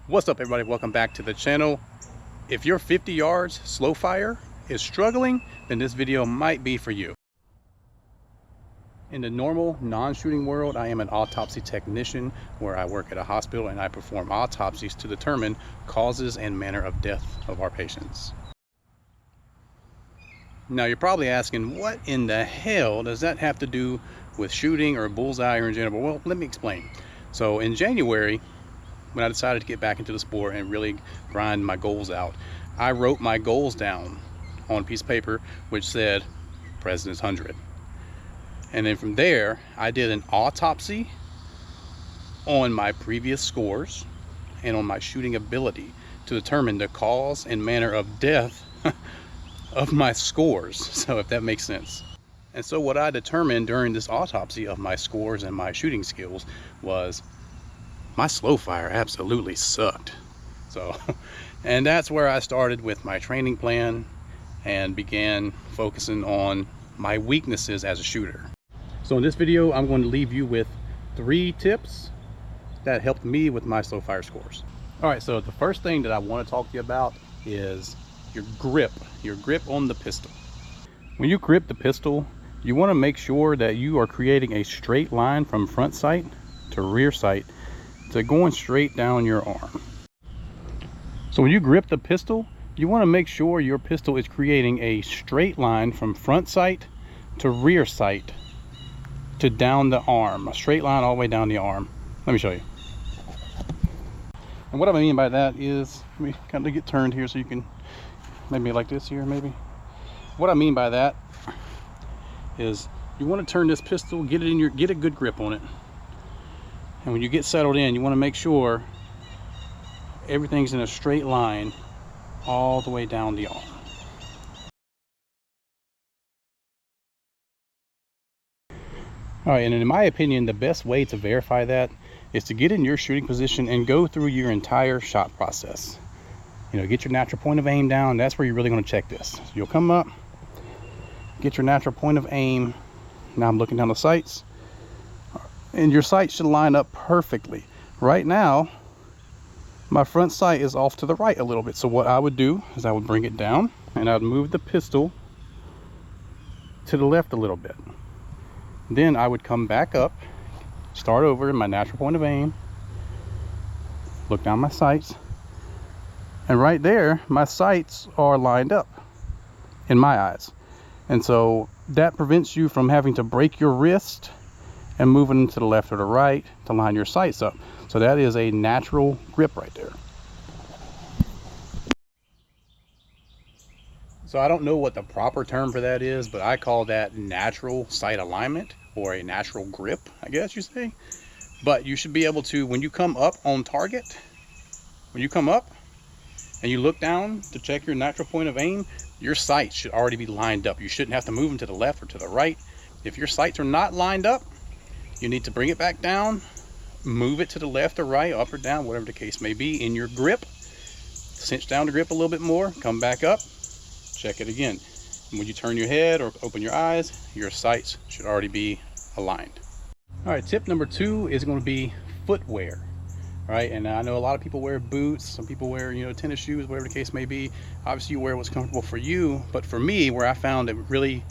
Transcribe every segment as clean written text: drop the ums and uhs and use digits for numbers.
What's up, everybody? Welcome back to the channel. If your 50 yards slow fire is struggling, then this video might be for you. In the normal non-shooting world, I am an autopsy technician where I work at a hospital and I perform autopsies to determine causes and manner of death of our patients. Now you're probably asking, what in the hell does that have to do with shooting or bullseye or in general? Well, let me explain. So in January, when I decided to get back into the sport and really grind my goals out, I wrote my goals down on a piece of paper which said President's 100. And then from there, I did an autopsy on my previous scores and on my shooting ability to determine the cause and manner of death of my scores, so if that makes sense. And so what I determined during this autopsy of my scores and my shooting skills was my slow fire absolutely sucked. So, and that's where I started with my training plan and began focusing on my weaknesses as a shooter. So in this video, I'm going to leave you with 3 tips that helped me with my slow fire scores. All right, so the first thing that I want to talk to you about is your grip on the pistol. When you grip the pistol, you want to make sure that you are creating a straight line from front sight to rear sight to going straight down your arm. So when you grip the pistol, you want to make sure your pistol is creating a straight line from front sight to rear sight to down the arm, a straight line all the way down the arm. Let me show you. And what I mean by that is, let me kind of get turned here so you can maybe like this here, maybe. What I mean by that is you want to turn this pistol, get a good grip on it. And when you get settled in, you want to make sure everything's in a straight line all the way down the arm. All right, and in my opinion, the best way to verify that is to get in your shooting position and go through your entire shot process. You know, get your natural point of aim down. That's where you're really going to check this. So you'll come up, get your natural point of aim. Now I'm looking down the sights, and your sight should line up perfectly. Right now, my front sight is off to the right a little bit. So what I would do is I would bring it down and I would move the pistol to the left a little bit. Then I would come back up, start over in my natural point of aim, look down my sights, and right there, my sights are lined up in my eyes. And so that prevents you from having to break your wrist and moving to the left or the right to line your sights up. So that is a natural grip right there. So I don't know what the proper term for that is, but I call that natural sight alignment, or a natural grip, I guess you say. But you should be able to, when you come up on target, when you come up and you look down to check your natural point of aim, your sights should already be lined up. You shouldn't have to move them to the left or to the right. If your sights are not lined up, you need to bring it back down, move it to the left or right, up or down, whatever the case may be, in your grip. Cinch down the grip a little bit more, come back up, check it again. And when you turn your head or open your eyes, your sights should already be aligned. All right, tip number 2 is going to be footwear. Right, and I know a lot of people wear boots, some people wear, you know, tennis shoes, whatever the case may be. Obviously you wear what's comfortable for you, but for me, where I found it really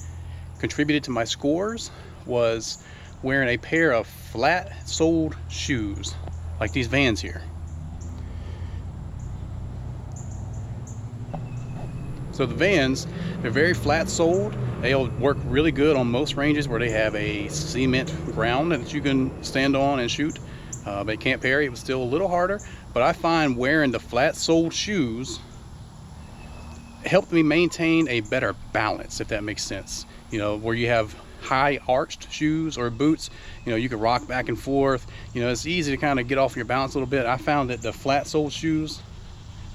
contributed to my scores was wearing a pair of flat-soled shoes like these Vans here. So the Vans, they're very flat-soled. They'll work really good on most ranges where they have a cement ground that you can stand on and shoot. They can't parry, it was still a little harder, but I find wearing the flat-soled shoes helped me maintain a better balance, if that makes sense. You know, where you have high arched shoes or boots, you know, you can rock back and forth. You know, it's easy to kind of get off your balance a little bit. I found that the flat-soled shoes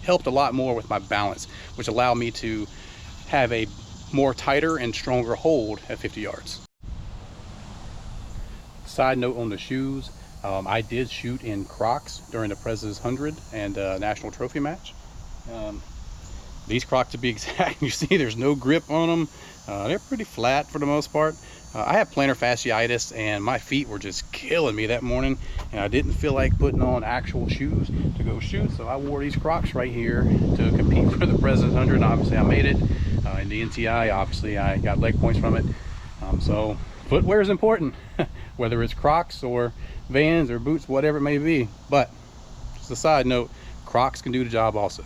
helped a lot more with my balance, which allowed me to have a more tighter and stronger hold at 50 yards. Side note on the shoes, I did shoot in Crocs during the President's 100 and National Trophy match. These Crocs, to be exact, you see there's no grip on them. They're pretty flat for the most part. I have plantar fasciitis and my feet were just killing me that morning, and I didn't feel like putting on actual shoes to go shoot, so I wore these Crocs right here to compete for the President's 100. Obviously I made it. In the NTI, obviously I got leg points from it. So footwear is important, whether it's Crocs or Vans or boots, whatever it may be. But just a side note, Crocs can do the job also.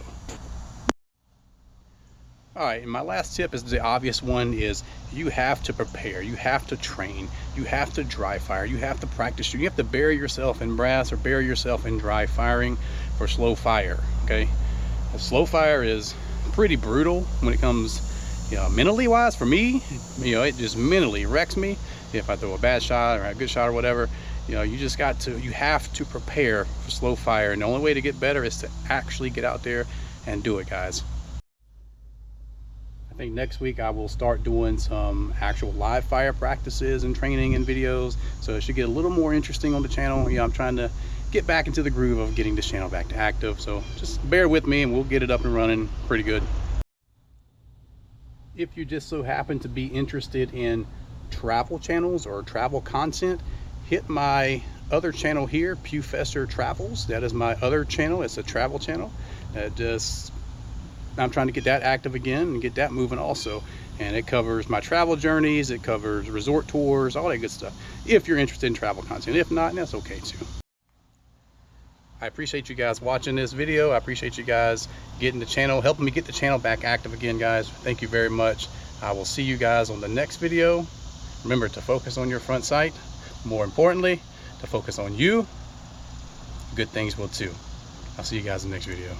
All right, and my last tip is the obvious one: is you have to prepare, you have to train, you have to dry fire, you have to practice, you have to bury yourself in brass or bury yourself in dry firing for slow fire. Okay, slow fire is pretty brutal when it comes, mentally wise. For me, it just mentally wrecks me if I throw a bad shot or a good shot or whatever. You have to prepare for slow fire, and the only way to get better is to actually get out there and do it, guys. I think next week I will start doing some actual live fire practices and training and videos, so it should get a little more interesting on the channel. I'm trying to get back into the groove of getting this channel back to active, so just bear with me and we'll get it up and running pretty good. If you just so happen to be interested in travel channels or travel content, hit my other channel here, Pewfester Travels. That is my other channel. It's a travel channel. I'm trying to get that active again and get that moving also. And it covers my travel journeys, it covers resort tours, all that good stuff. If you're interested in travel content. If not, that's okay too. I appreciate you guys watching this video. I appreciate you guys getting the channel, helping me get the channel back active again, guys. Thank you very much. I will see you guys on the next video. Remember to focus on your front sight. More importantly, to focus on you. Good things will too. I'll see you guys in the next video.